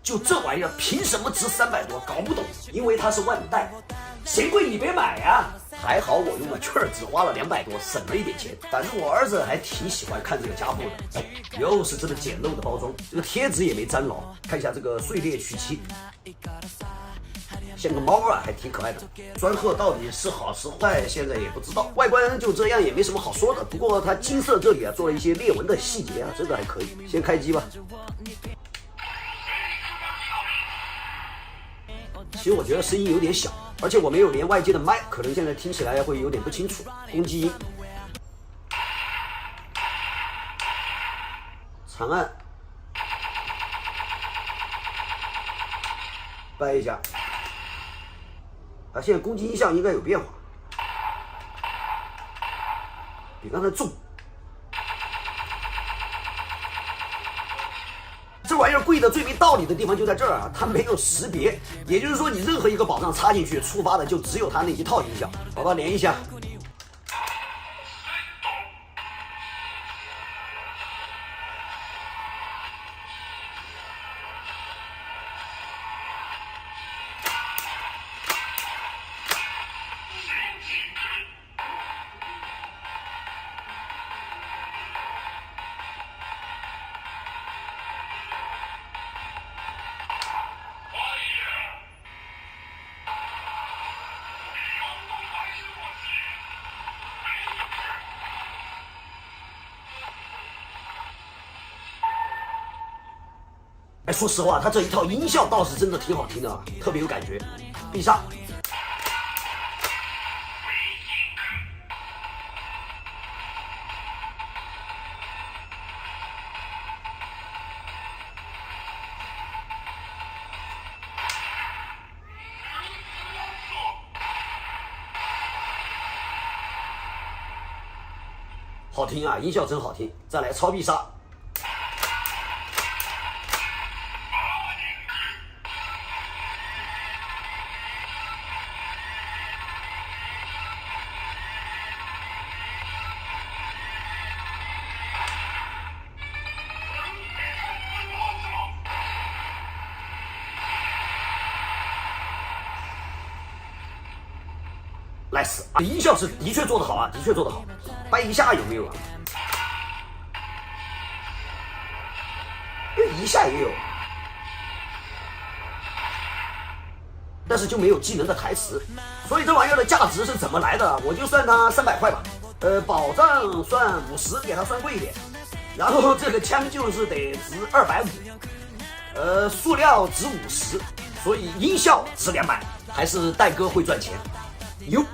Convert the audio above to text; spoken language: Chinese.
就这玩意儿凭什么值300多？搞不懂，因为它是万代，嫌贵你别买呀。还好我用了券，只花了200多，省了一点钱。反正我儿子还挺喜欢看这个家布的。哎，又是这个简陋的包装，这个贴纸也没粘牢。看一下这个碎裂取漆，像个猫啊，还挺可爱的。专鹤到底是好是坏，现在也不知道。外观就这样，也没什么好说的。不过它金色这里啊，做了一些裂纹的细节啊，这个还可以。先开机吧。其实我觉得声音有点小，而且我没有连外接的麦，可能现在听起来会有点不清楚。攻击音，长按，掰一下。现在攻击音效应该有变化，比刚才重。这玩意儿贵的最没道理的地方就在这儿啊，它没有识别，也就是说你任何一个宝藏插进去，触发的就只有它那一套音效。好吧，连一下。哎，说实话，它这一套音效倒是真的挺好听的，特别有感觉。必杀，好听啊，音效真好听。再来超必杀。nice， 音效是的确做得好啊，的确做得好。掰一下有没有啊？一下也有，但是就没有技能的台词，所以这玩意儿的价值是怎么来的？我就算它300块吧，宝藏算50，给它算贵一点，然后这个枪就是得值250，塑料值50，所以音效值200，还是戴哥会赚钱，牛。